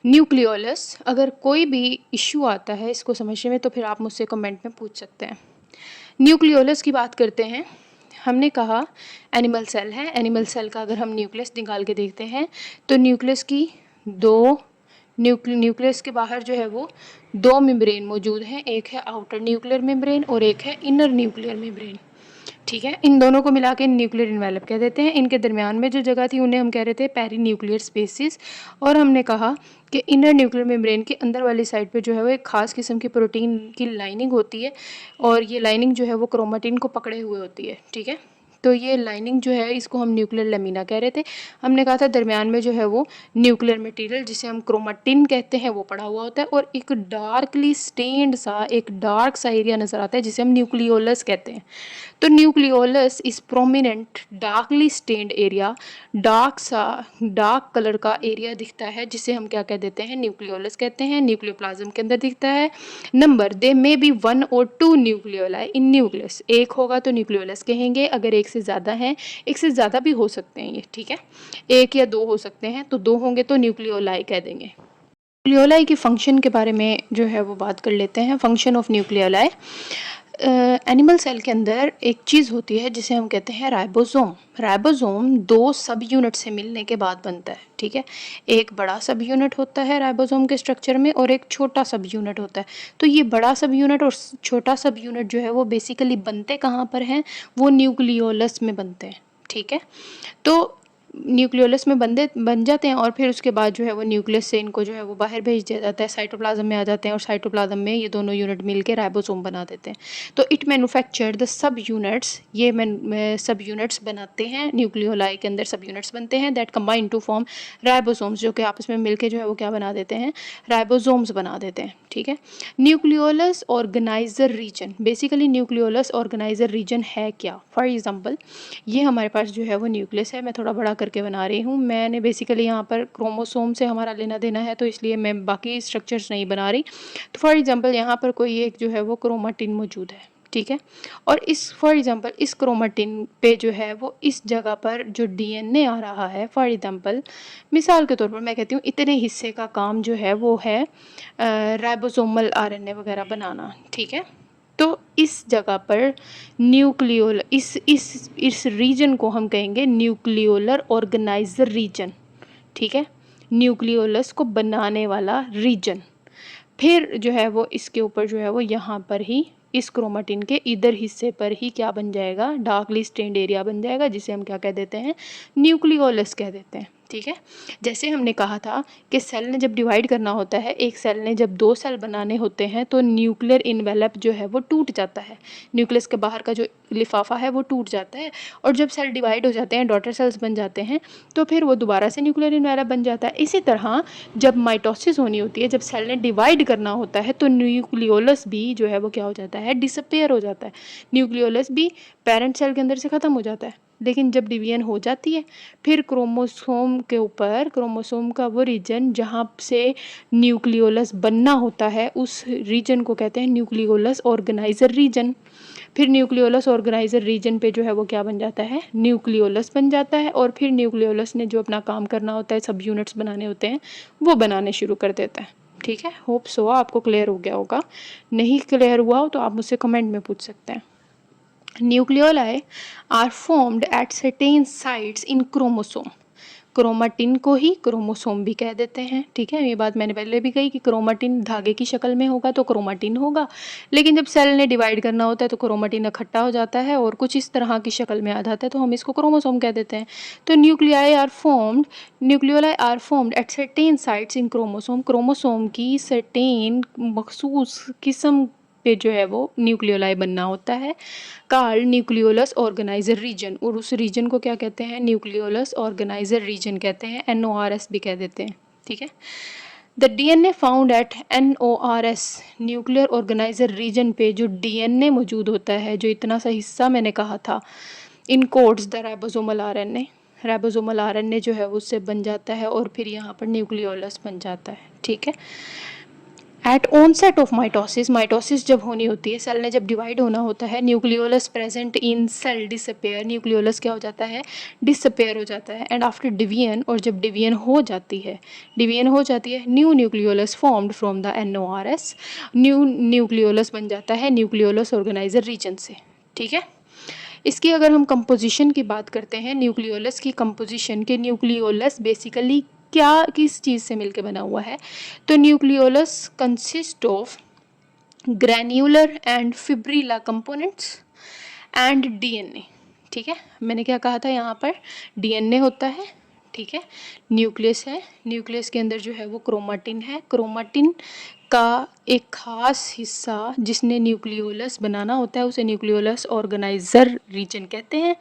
Nucleolus, अगर कोई भी इश्यू आता है इसको समझने में तो फिर आप मुझसे कमेंट में पूछ सकते हैं। न्यूक्लियोलस की बात करते हैं। हमने कहा एनिमल सेल है, एनिमल सेल का अगर हम न्यूक्लियस निकाल के देखते हैं तो न्यूक्लियस की दो न्यूक्लियस के बाहर जो है वो दो मेम्ब्रेन मौजूद हैं, एक है आउटर न्यूक्लियर मेम्ब्रेन और एक है इनर न्यूक्लियर मेम्ब्रेन। ठीक है, इन दोनों को मिला के न्यूक्लियर इन्वेलप कह देते हैं। इनके दरमियान में जो जगह थी उन्हें हम कह रहे थे पेरी न्यूक्लियर स्पेसिस। और हमने कहा कि इनर न्यूक्लियर मेम्ब्रेन की अंदर वाली साइड पे जो है वो एक खास किस्म की प्रोटीन की लाइनिंग होती है और ये लाइनिंग जो है वो क्रोमेटिन को पकड़े हुए होती है। ठीक है, तो ये लाइनिंग जो है इसको हम न्यूक्लियर लेमिना कह रहे थे। हमने कहा था दरमियान में जो है वो न्यूक्लियर मटेरियल जिसे हम क्रोमेटिन कहते हैं वो पड़ा हुआ होता है और एक डार्कली स्टेन्ड सा एक डार्क सा एरिया नज़र आता है जिसे हम न्यूक्लियोलस कहते हैं। तो nucleolus is prominent darkly stained area, dark colour का एरिया दिखता है जिसे हम क्या कह देते हैं, न्यूक्लियोलस कहते हैं। न्यूक्लियोप्लाज्म के अंदर दिखता है। नंबर, दे मे बी 1 और 2 न्यूक्लियोलाई इन न्यूक्लियस। एक होगा तो न्यूक्लियोलस कहेंगे, अगर एक से ज़्यादा है, एक से ज़्यादा भी हो सकते हैं ये। ठीक है, एक या दो हो सकते हैं, तो दो होंगे तो न्यूक्लियोलाई कह देंगे। न्यूक्लियोलाई की फंक्शन के बारे में जो है वो बात कर लेते हैं। Function of nucleoli, animal cell के अंदर एक चीज़ होती है जिसे हम कहते हैं राइबोसोम। राइबोसोम दो सब यूनिट से मिलने के बाद बनता है। ठीक है, एक बड़ा सब यूनिट होता है राइबोसोम के स्ट्रक्चर में और एक छोटा सब यूनिट होता है। तो ये बड़ा सब यूनिट और छोटा सब यूनिट जो है वो बेसिकली बनते कहाँ पर हैं, वो न्यूक्लियोलस में बनते हैं। ठीक है, तो न्यूक्लियोलस में बन जाते हैं और फिर उसके बाद जो है वो न्यूक्लियस से इनको जो है वो बाहर भेज दिया जाता है, साइटोप्लाज्म में आ जाते हैं और साइटोप्लाज्म में ये दोनों यूनिट मिलकर राइबोसोम बना देते हैं। तो it manufactured the sub units, ये सब यूनिट्स बनाते हैं। न्यूक्लियोलाई के अंदर सब यूनिट्स बनते हैं that combine to form ribosomes, जो कि आपस में मिलकर जो है वो क्या बना देते हैं, राइबोसोम्स बना देते हैं। ठीक है, nucleolus organiser region, basically nucleolus organiser region है क्या। फॉर एग्जांपल ये हमारे पास जो है वो न्यूक्लियस है, मैं थोड़ा बड़ा करके बना रही हूँ। मैंने बेसिकली यहाँ पर क्रोमोसोम से हमारा लेना देना है तो इसलिए मैं बाकी स्ट्रक्चर्स नहीं बना रही। तो फॉर एग्जांपल यहाँ पर कोई एक जो है वो क्रोमेटिन मौजूद है। ठीक है, और इस फॉर एग्जांपल इस क्रोमेटिन पे जो है वो इस जगह पर जो डीएनए आ रहा है, फॉर एग्जांपल मिसाल के तौर पर मैं कहती हूँ इतने हिस्से का काम जो है वो है राइबोसोमल आरएनए वगैरह बनाना। ठीक है, तो इस जगह पर न्यूक्लियोल इस रीजन को हम कहेंगे न्यूक्लियोलर ऑर्गेनाइजर रीजन। ठीक है, न्यूक्लियोलस को बनाने वाला रीजन। फिर जो है वो इसके ऊपर जो है वो यहाँ पर ही इस क्रोमेटिन के इधर हिस्से पर ही क्या बन जाएगा, डार्कली स्टेन्ड एरिया बन जाएगा जिसे हम क्या कह देते हैं, न्यूक्लियोलस कह देते हैं। ठीक है, जैसे हमने कहा था कि सेल ने जब डिवाइड करना होता है, एक सेल ने जब दो सेल बनाने होते हैं तो न्यूक्लियर इन्वेलप जो है वो टूट जाता है, न्यूक्लियस के बाहर का जो लिफाफा है वो टूट जाता है और जब सेल डिवाइड हो जाते हैं, डॉटर सेल्स बन जाते हैं, तो फिर वो दोबारा से न्यूक्लियर इन्वेलप बन जाता है। इसी तरह जब माइटोसिस होनी होती है, जब सेल ने डिवाइड करना होता है तो न्यूक्लियोलस भी जो है वो क्या हो जाता है, डिसअपेयर हो जाता है। न्यूक्लियोलस भी पेरेंट सेल के अंदर से ख़त्म हो जाता है। लेकिन जब डिवीजन हो जाती है फिर क्रोमोसोम के ऊपर, क्रोमोसोम का वो रीजन जहाँ से न्यूक्लियोलस बनना होता है उस रीजन को कहते हैं न्यूक्लियोलस ऑर्गेनाइजर रीजन। फिर न्यूक्लियोलस ऑर्गेनाइजर रीजन पे जो है वो क्या बन जाता है, न्यूक्लियोलस बन जाता है और फिर न्यूक्लियोलस ने जो अपना काम करना होता है, सब यूनिट्स बनाने होते हैं, वो बनाने शुरू कर देता है। ठीक है, होप सो आपको क्लियर हो गया होगा। नहीं क्लियर हुआ हो तो आप मुझसे कमेंट में पूछ सकते हैं। Nucleoli are formed at certain sites in chromosome. Chromatin को ही क्रोमोसोम भी कह देते हैं। ठीक है, ये बात मैंने पहले भी कही कि क्रोमेटिन धागे की शक्ल में होगा तो क्रोमेटिन होगा, लेकिन जब सेल ने डिवाइड करना होता है तो क्रोमेटिन इकट्ठा हो जाता है और कुछ इस तरह की शक्ल में आ जाता है तो हम इसको क्रोमोसोम कह देते हैं। तो nucleoli are formed at certain sites in chromosome. Chromosome की सर्टेन मखसूस किस्म पे जो है वो न्यूक्लियोलाई बनना होता है, कार्ल न्यूक्लियोलस ऑर्गेनाइजर रीजन, और उस रीजन को क्या कहते हैं, न्यूक्लियोलस ऑर्गेनाइजर रीजन कहते हैं, NORS भी कह देते हैं। ठीक है, the DNA found at NORS nuclear organiser region पे जो डीएनए मौजूद होता है, जो इतना सा हिस्सा मैंने कहा था, encodes the ribosomal RNA, ribosomal RNA जो है उससे बन जाता है और फिर यहाँ पर न्यूक्लियोलस बन जाता है। ठीक है, at onset of mitosis, mitosis जब होनी होती है, सेल ने जब डिवाइड होना होता है, nucleolus present in cell disappear, nucleolus क्या हो जाता है, डिसअपेयर हो जाता है। एंड आफ्टर डिवीजन, और जब डिवीजन हो जाती है, new nucleolus formed from the NORS, new nucleolus बन जाता है न्यूक्लियोलस ऑर्गेनाइजर रीजन से। ठीक है, इसकी अगर हम कंपोजिशन की बात करते हैं, न्यूक्लियोलस की कंपोजिशन के, न्यूक्लियोलस बेसिकली क्या किस चीज़ से मिलकर बना हुआ है, तो nucleolus consist of granular and fibrillar components and DNA। ठीक है, मैंने क्या कहा था यहाँ पर, DNA होता है, ठीक है, न्यूक्लियस है, न्यूक्लियस के अंदर जो है वो क्रोमाटिन है, क्रोमाटिन का एक खास हिस्सा जिसने न्यूक्लियोलस बनाना होता है उसे न्यूक्लियोलस ऑर्गेनाइजर रीजन कहते हैं,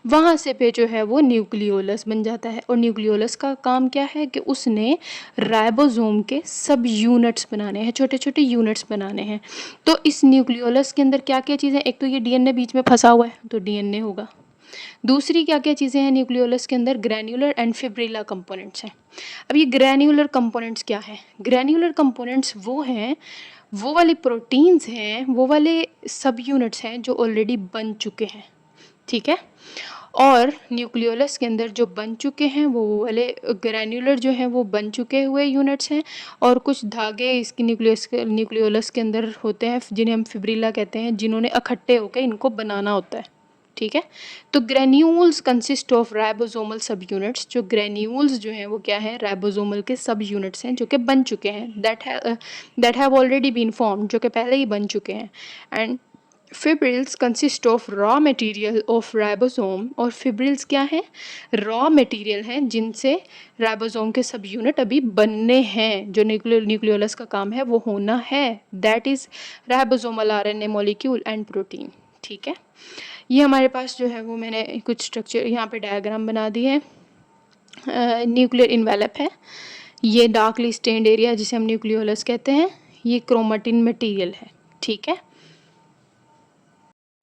वहाँ से पे जो है वो न्यूक्लियोलस बन जाता है। और न्यूक्लियोलस का काम क्या है कि उसने राइबोसोम के सब यूनिट्स बनाने हैं, छोटे छोटे यूनिट्स बनाने हैं। तो इस न्यूक्लियोलस के अंदर क्या क्या चीज़ें, एक तो ये DNA बीच में फंसा हुआ है तो DNA होगा, दूसरी क्या क्या चीज़ें हैं न्यूक्लियोलस के अंदर, ग्रैन्युलर एंड फिब्रिला कंपोनेंट्स हैं। अब ये ग्रैन्युलर कंपोनेंट्स क्या हैं, ग्रैन्युलर कंपोनेंट्स वो हैं, वो वाले प्रोटीन्स हैं, वो वाले सब यूनिट्स हैं जो ऑलरेडी बन चुके हैं। ठीक है, और न्यूक्लियोलस के अंदर जो बन चुके हैं वो वाले ग्रैन्युलर जो हैं वो बन चुके हुए यूनिट्स हैं, और कुछ धागे इसकी न्यूक्लियोलस के अंदर होते हैं जिन्हें हम फिब्रिला कहते हैं, जिन्होंने इकट्ठे होकर इनको बनाना होता है। ठीक है, तो ग्रेन्यूल्स कंसिस्ट ऑफ राइबोसोमल सब यूनिट्स, जो ग्रेन्यूल्स जो हैं वो क्या है, राइबोसोमल के सब यूनिट्स हैं जो कि बन चुके हैं, that have already been formed, जो कि पहले ही बन चुके हैं। And fibrils consist of raw material of ribosome, और फिब्रिल्स क्या हैं, रॉ मटेरियल हैं जिनसे राइबोसोम के सब यूनिट अभी बनने हैं, जो न्यूक्लियोलस का काम है वो होना है, that is ribosomal RNA molecule and protein. ठीक है, ये हमारे पास जो है वो मैंने कुछ स्ट्रक्चर यहाँ पे डायग्राम बना दी है। न्यूक्लियर इन्वेलप है, ये डार्कली स्टेन्ड एरिया जिसे हम न्यूक्लियोलस कहते हैं, ये क्रोमाटिन मटेरियल है। ठीक है,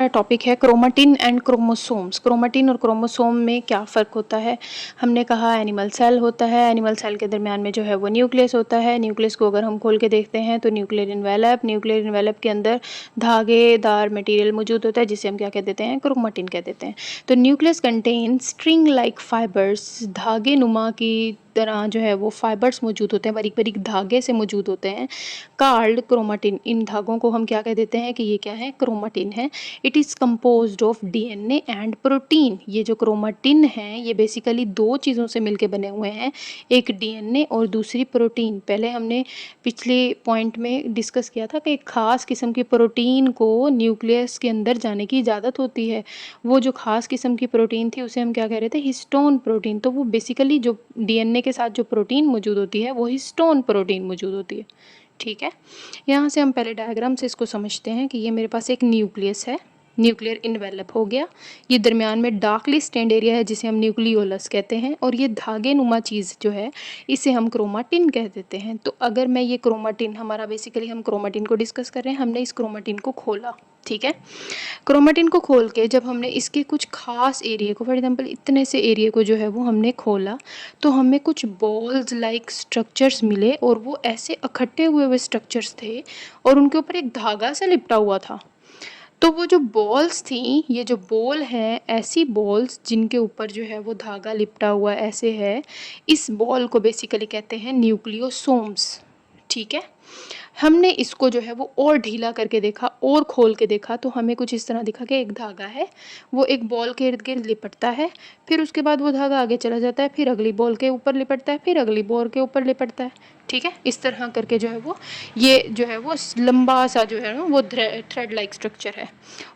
टॉपिक है क्रोमाटिन एंड क्रोमोसोम्स। क्रोमाटिन और क्रोमोसोम में क्या फ़र्क होता है, हमने कहा एनिमल सेल होता है, एनिमल सेल के दरमियान में जो है वो न्यूक्लियस होता है, न्यूक्लियस को अगर हम खोल के देखते हैं तो न्यूक्लियर इन्वेलप के अंदर धागेदार मटेरियल मौजूद होता है जिसे हम क्या कह देते हैं, क्रोमाटिन कह देते हैं। तो nucleus contain string like fibres, धागे नुमा की तरह जो है वो फाइबर्स मौजूद होते हैं, बारीक बारीक धागे से मौजूद होते हैं, कार्ड क्रोमाटिन। इन धागों को हम क्या कह देते हैं कि ये क्या है, क्रोमाटिन है। It is composed of DNA and protein. ये जो क्रोमाटिन है ये बेसिकली दो चीज़ों से मिलके बने हुए हैं, एक DNA और दूसरी प्रोटीन। पहले हमने पिछले पॉइंट में डिस्कस किया था कि एक ख़ास किस्म की प्रोटीन को न्यूक्लियस के अंदर जाने की इजाज़त होती है, वो जो ख़ास किस्म की प्रोटीन थी उसे हम क्या कह रहे थे, हिस्टोन प्रोटीन। तो वो बेसिकली जो DNA के साथ जो प्रोटीन मौजूद होती है वो हिस्टोन प्रोटीन मौजूद होती है। ठीक है, यहाँ से हम पहले डायग्राम से इसको समझते हैं कि ये मेरे पास एक न्यूक्लियस है, न्यूक्लियर इन्वेलप हो गया, ये दरमियान में डार्कली स्टेन्ड एरिया है जिसे हम न्यूक्लियोलस कहते हैं, और ये धागे नुमा चीज़ जो है इसे हम क्रोमाटिन कह देते हैं। तो अगर मैं ये क्रोमाटिन, हमारा बेसिकली हम क्रोमाटिन को डिस्कस कर रहे हैं, हमने इस क्रोमाटिन को खोला। ठीक है, क्रोमाटिन को खोल के जब हमने इसके कुछ खास एरिया को, फॉर एग्जांपल इतने से एरिया को जो है वो हमने खोला, तो हमें कुछ बॉल्स लाइक स्ट्रक्चर्स मिले, और वो ऐसे इकट्ठे हुए हुए स्ट्रक्चर्स थे और उनके ऊपर एक धागा से लिपटा हुआ था। तो वो जो बॉल्स थी, ये जो बॉल है, ऐसी बॉल्स जिनके ऊपर जो है वो धागा लिपटा हुआ ऐसे है, इस बॉल को बेसिकली कहते हैं न्यूक्लियोसोम्स। ठीक है, हमने इसको जो है वो और ढीला करके देखा और खोल के देखा, तो हमें कुछ इस तरह दिखा कि एक धागा है, वो एक बॉल के इर्द गिर्द लिपटता है, फिर उसके बाद वो धागा आगे चला जाता है, फिर अगली बॉल के ऊपर लिपटता है, फिर अगली बॉल के ऊपर लिपटता है। ठीक है, इस तरह करके जो है वो ये जो है वो लंबा सा जो है ना वो थ्रेड लाइक स्ट्रक्चर है।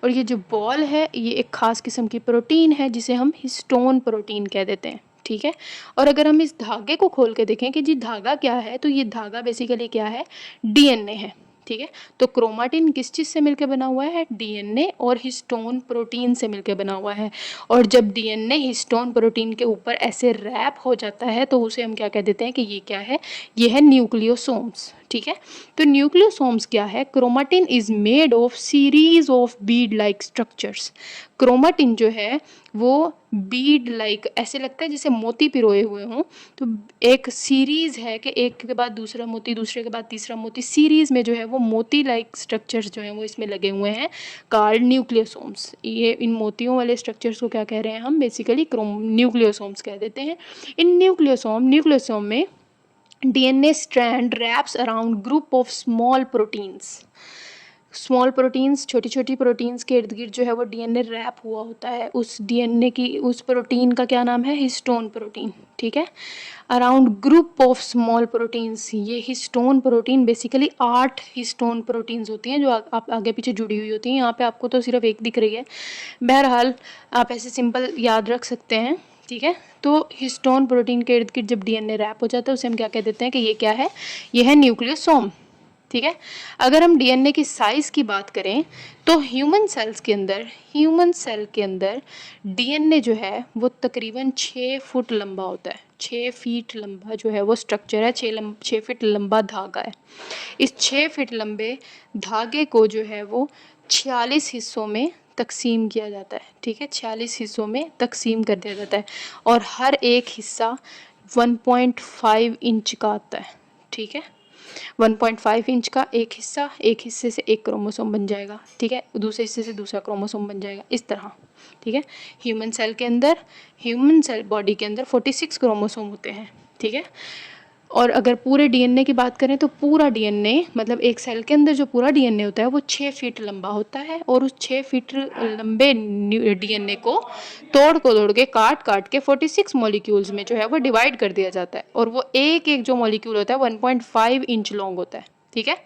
और ये जो बॉल है ये एक ख़ास किस्म की प्रोटीन है जिसे हम हिस्टोन प्रोटीन कह देते हैं। ठीक है, और अगर हम इस धागे को खोल के देखें कि जी धागा क्या है, तो ये धागा बेसिकली क्या है, DNA है। ठीक है, तो क्रोमाटिन किस चीज़ से मिलकर बना हुआ है, DNA और हिस्टोन प्रोटीन से मिलकर बना हुआ है। और जब DNA हिस्टोन प्रोटीन के ऊपर ऐसे रैप हो जाता है तो उसे हम क्या कह देते हैं कि ये क्या है, ये है न्यूक्लियोसोम्स। ठीक है। तो न्यूक्लियोसोम्स क्या है? Chromatin is made of series of Beed like structures. Chromatin जो है वो बीड लाइक, ऐसे लगता है जैसे मोती पिरोए हुए हों, तो एक सीरीज है कि एक के बाद दूसरा मोती, दूसरे के बाद तीसरा मोती, सीरीज में जो है वो मोती लाइक स्ट्रक्चर्स जो हैं वो इसमें लगे हुए हैं, कॉल्ड न्यूक्लियोसोम्स। ये इन मोतियों वाले स्ट्रक्चर्स को क्या कह रहे हैं हम? बेसिकली न्यूक्लियोसोम्स कह देते हैं। इन न्यूक्लियोसोम में DNA strand wraps around group of small proteins। Small proteins, छोटी छोटी प्रोटीन्स के इर्द गिर्द जो है वो DNA रैप हुआ होता है। उस DNA की, उस प्रोटीन का क्या नाम है? Histone protein. ठीक है। Around group of small proteins, ये histone protein basically 8 histone proteins होती हैं जो आप आगे पीछे जुड़ी हुई होती हैं। यहाँ पे आपको तो सिर्फ एक दिख रही है, बहरहाल आप ऐसे सिंपल याद रख सकते हैं। ठीक है। तो हिस्टोन प्रोटीन के इर्द गिर्द जब DNA रैप हो जाता है उसे हम क्या कह देते हैं कि ये क्या है? ये है न्यूक्लियोसोम। ठीक है। अगर हम DNA की साइज की बात करें तो ह्यूमन सेल के अंदर DNA जो है वो तकरीबन 6 फुट लंबा होता है। 6 फीट लंबा जो है वो स्ट्रक्चर है, 6 फीट लंबा धागा है। इस 6 फीट लंबे धागे को जो है वो 46 हिस्सों में तकसीम किया जाता है। ठीक है। 46 हिस्सों में तकसीम कर दिया जाता है और हर एक हिस्सा 1.5 इंच का आता है। ठीक है। 1.5 इंच का एक हिस्सा, एक हिस्से से एक क्रोमोसोम बन जाएगा। ठीक है। दूसरे हिस्से से दूसरा क्रोमोसोम बन जाएगा, इस तरह। ठीक है। ह्यूमन सेल बॉडी के अंदर 46 क्रोमोसोम होते हैं। ठीक है। और अगर पूरे DNA की बात करें तो पूरा DNA, मतलब एक सेल के अंदर जो पूरा DNA होता है वो 6 फीट लंबा होता है और उस 6 फीट लंबे DNA को तोड़ के काट के 46 मॉलिक्यूल्स में जो है वो डिवाइड कर दिया जाता है और वो एक एक जो मॉलिक्यूल होता है 1.5 इंच लॉन्ग होता है। ठीक है।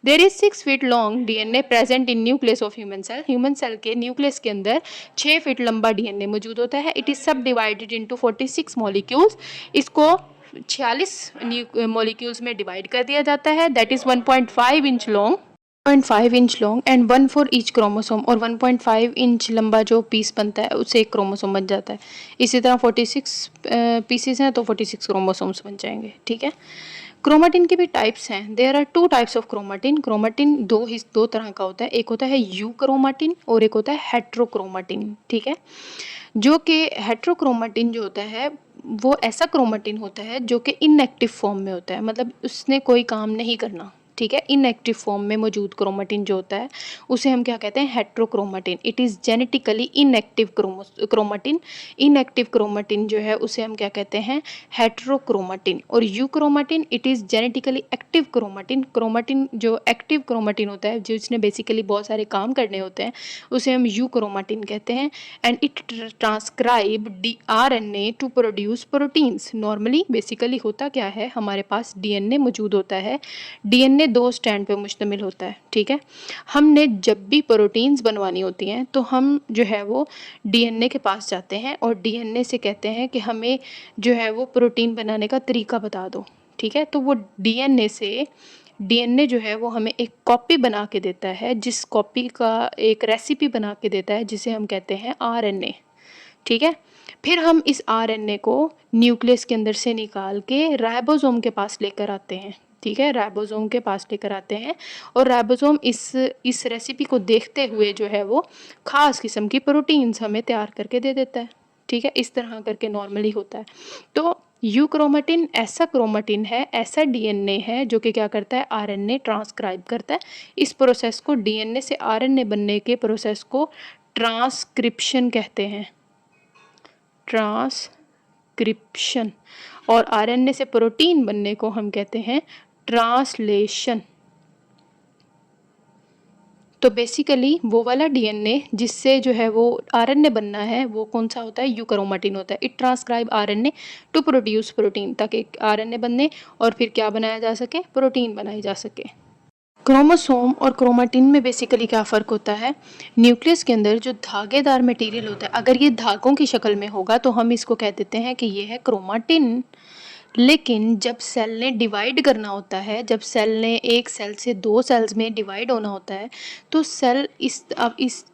There is 6 feet long DNA present in nucleus of human cell के न्यूक्लियस के अंदर 6 फीट लंबा DNA मौजूद होता है। It is subdivided into 46 molecules. इसको 46 मॉलिक्यूल्स में डिवाइड कर दिया जाता है। That is 1.5 inch long, 1.5 inch long and 1 for each chromosome. और 1.5 इंच लंबा जो पीस बनता है उससे एक क्रोमोसोम बन जाता है। इसी तरह 46 पीसेस हैं तो 46 क्रोमोसोम्स बन जाएंगे। ठीक है। क्रोमाटिन के भी टाइप्स हैं। There are 2 types of chromatin. Chromatin दो तरह का होता है। एक होता है यू क्रोमाटिन और एक होता है हेट्रोक्रोमाटिन। ठीक है। जो कि हेट्रोक्रोमाटिन जो होता है वो ऐसा क्रोमाटिन होता है जो कि इनएक्टिव फॉर्म में होता है, मतलब उसने कोई काम नहीं करना। ठीक है। इनएक्टिव फॉर्म में मौजूद क्रोमाटिन जो होता है उसे हम क्या कहते हैं? Heterochromatin. It is genetically inactive chromatin. Inactive chromatin जो है उसे हम क्या कहते हैं? हेट्रोक्रोमाटिन। और euchromatin, it is genetically active chromatin. Chromatin जो एक्टिव क्रोमाटिन होता है जिसने बेसिकली बहुत सारे काम करने होते हैं उसे हम यू क्रोमाटिन कहते हैं। And it transcribe RNA to produce proteins. Normally basically होता क्या है, हमारे पास DNA मौजूद होता है। DNA 2 स्टैंड पे मुश्तमिल होता है। ठीक है। हमने जब भी प्रोटीन्स बनवानी होती हैं तो हम जो है वो DNA के पास जाते हैं और DNA से कहते हैं कि हमें जो है वो प्रोटीन बनाने का तरीका बता दो। ठीक है। तो वो DNA जो है वो हमें एक कॉपी बना के देता है, जिस कॉपी का एक रेसिपी बना के देता है जिसे हम कहते हैं RNA। ठीक है। फिर हम इस RNA को न्यूक्लियस के अंदर से निकाल के राइबोसोम के पास लेकर आते हैं। ठीक है। राइबोसोम के पास लेकर आते हैं और राइबोसोम इस रेसिपी को देखते हुए जो है वो ख़ास किस्म की प्रोटीन्स हमें तैयार करके दे देता है। ठीक है। इस तरह करके नॉर्मली होता है। तो यू क्रोमाटिन ऐसा क्रोमाटिन है, ऐसा DNA है जो कि क्या करता है? RNA ट्रांसक्राइब करता है। इस प्रोसेस को, DNA से RNA बनने के प्रोसेस को ट्रांसक्रिप्शन कहते हैं। ट्रांसक्रिप्शन। और RNA से प्रोटीन बनने को हम कहते हैं ट्रांसलेशन। तो बेसिकली वो वाला DNA जिससे जो है वो RNA बनना है वो कौन सा होता है? यू क्रोमाटिन होता है। It transcribe RNA to produce protein, ताकि RNA बनने और फिर क्या बनाया जा सके? प्रोटीन बनाई जा सके। क्रोमोसोम और क्रोमाटिन में बेसिकली क्या फ़र्क होता है? न्यूक्लियस के अंदर जो धागेदार मटेरियल होता है, अगर ये धागों की शक्ल में होगा तो हम इसको कह देते हैं कि ये है क्रोमाटिन। लेकिन जब सेल ने डिवाइड करना होता है, जब सेल ने एक सेल से 2 सेल्स में डिवाइड होना होता है तो सेल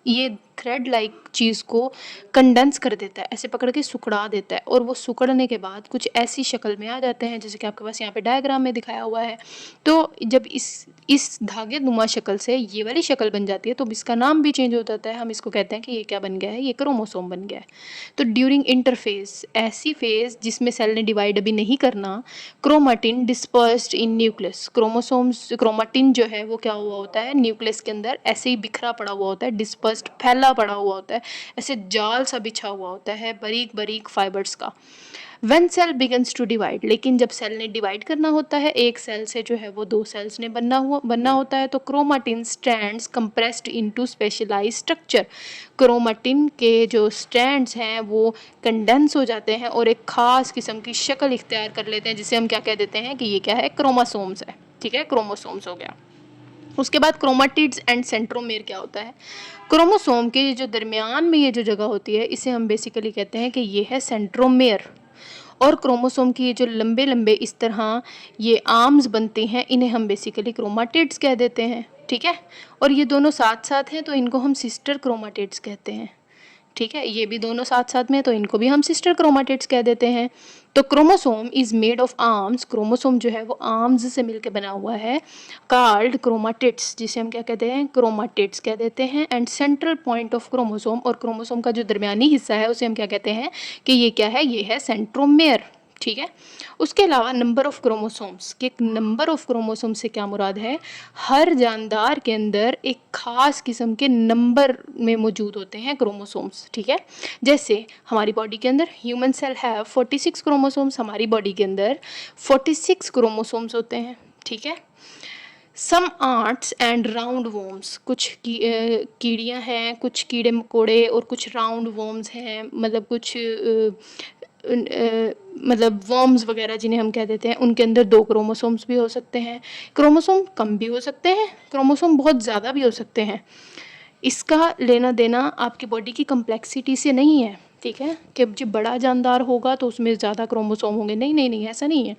ये थ्रेड लाइक चीज़ को कंडेंस कर देता है, ऐसे पकड़ के सिकुड़ा देता है, और वो सिकुड़ने के बाद कुछ ऐसी शक्ल में आ जाते हैं जैसे कि आपके पास यहाँ पे डायग्राम में दिखाया हुआ है। तो जब इस धागे नुमा शक्ल से ये वाली शक्ल बन जाती है तो इसका नाम भी चेंज हो जाता है। हम इसको कहते हैं कि ये क्या बन गया है, ये क्रोमोसोम बन गया है। तो ड्यूरिंग इंटरफेज, ऐसी फेज जिसमें सेल ने डिवाइड अभी नहीं करना, क्रोमाटिन डिस्पर्स्ड इन न्यूक्लियस, क्रोमोसोम्स क्रोमाटिन जो है वो क्या हुआ होता है, न्यूक्लियस के अंदर ऐसे ही बिखरा पड़ा हुआ होता है, डिस्पर्स्ड फैला पड़ा हुआ होता है, ऐसे जाल सा बिछा हुआ होता है बारीक बारीक फाइबर्स का। When cell begins to divide, लेकिन जब सेल ने डिवाइड करना होता है, एक सेल से जो है वो दो सेल्स ने बनना होता है, तो chromatin strands compressed into specialised structure, chromatin के जो स्ट्रैंड्स हैं वो कंडेंस हो जाते हैं और एक खास किस्म की शक्ल इख्तियार कर लेते हैं, जिसे हम क्या कह देते हैं कि ये क्या है, क्रोमोसोम्स है। ठीक है, क्रोमोसोम्स हो गया। उसके बाद क्रोमाटिड्स एंड सेंट्रोमेयर क्या होता है, क्रोमोसोम के जो दरमियान में ये जो जगह होती है इसे हम बेसिकली कहते हैं कि ये है सेंट्रोमेयर। और क्रोमोसोम की ये जो लंबे लंबे इस तरह ये आर्म्स बनते हैं, इन्हें हम बेसिकली क्रोमाटिड्स कह देते हैं। ठीक है, और ये दोनों साथ साथ हैं तो इनको हम सिस्टर क्रोमाटिड्स कहते हैं। ठीक है, ये भी दोनों साथ साथ में तो इनको भी हम सिस्टर क्रोमाटिड्स कह देते हैं। तो chromosome is made of arms, chromosome जो है वो आर्म्स से मिलकर बना हुआ है, कार्ड क्रोमाटिड्स, जिसे हम क्या कहते हैं, क्रोमाटिड्स कह देते हैं। And central point of chromosome, और क्रोमोसोम का जो दरमियानी हिस्सा है उसे हम क्या कहते हैं कि ये क्या है, ये है सेंट्रोमेयर। ठीक है, उसके अलावा नंबर ऑफ क्रोमोसोम्स, कि नंबर ऑफ क्रोमोसोम से क्या मुराद है, हर जानदार के अंदर एक खास किस्म के नंबर में मौजूद होते हैं क्रोमोसोम्स। ठीक है, जैसे हमारी बॉडी के अंदर ह्यूमन सेल है 46 क्रोमोसोम्स, हमारी बॉडी के अंदर 46 क्रोमोसोम्स होते हैं। ठीक है, सम आर्ट्स एंड राउंड वॉर्म्स, कुछ कीड़ियाँ हैं, कुछ कीड़े मकोड़े और कुछ राउंड वॉर्म्स हैं, मतलब कुछ मतलब वर्म्स वगैरह जिन्हें हम कह देते हैं, उनके अंदर 2 क्रोमोसोम्स भी हो सकते हैं। क्रोमोसोम कम भी हो सकते हैं, क्रोमोसोम बहुत ज़्यादा भी हो सकते हैं। इसका लेना देना आपकी बॉडी की कम्प्लेक्सिटी से नहीं है। ठीक है, कि जब बड़ा जानदार होगा तो उसमें ज़्यादा क्रोमोसोम होंगे, नहीं नहीं नहीं, ऐसा नहीं है।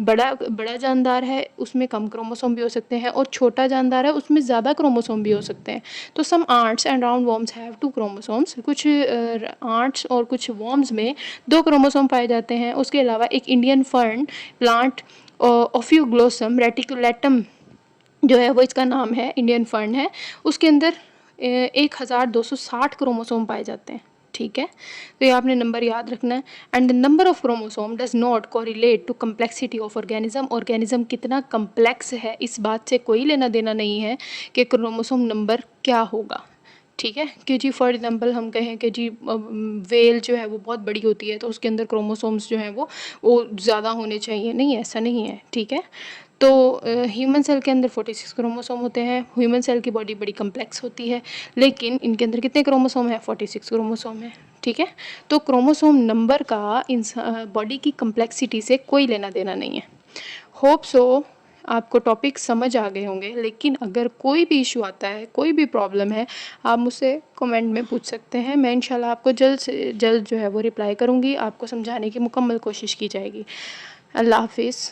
बड़ा जानदार है उसमें कम क्रोमोसोम भी हो सकते हैं, और छोटा जानदार है उसमें ज़्यादा क्रोमोसोम भी हो सकते हैं। तो some ants and round worms have 2 chromosomes, कुछ आर्ट्स और कुछ वॉर्म्स में 2 क्रोमोसोम पाए जाते हैं। उसके अलावा एक इंडियन फर्न प्लांट ओफियोग्लोसम रेटिकुलेटम जो है वो इसका नाम है, इंडियन फर्न है, उसके अंदर 1260 क्रोमोसोम पाए जाते हैं। ठीक है, तो ये आपने नंबर याद रखना है। And the number of chromosome does not correlate to complexity of organism, organism कितना कम्प्लेक्स है इस बात से कोई लेना देना नहीं है कि क्रोमोसोम नंबर क्या होगा। ठीक है, कि जी फॉर एग्जांपल हम कहें कि जी वेल जो है वो बहुत बड़ी होती है तो उसके अंदर क्रोमोसोम्स जो हैं वो ज़्यादा होने चाहिए, नहीं, ऐसा नहीं है। ठीक है, तो ह्यूमन सेल के अंदर 46 क्रोमोसोम होते हैं। ह्यूमन सेल की बॉडी बड़ी कम्प्लेक्स होती है, लेकिन इनके अंदर कितने क्रोमोसोम हैं, 46 क्रोमोसोम है। ठीक है, तो क्रोमोसोम नंबर का बॉडी की कम्प्लेक्सिटी से कोई लेना देना नहीं है। होप सो आपको टॉपिक समझ आ गए होंगे, लेकिन अगर कोई भी इशू आता है, कोई भी प्रॉब्लम है, आप मुझसे कमेंट में पूछ सकते हैं। मैं इंशाल्लाह आपको जल्द से जल्द जो है वो रिप्लाई करूँगी, आपको समझाने की मुकम्मल कोशिश की जाएगी। अल्लाह हाफिज़।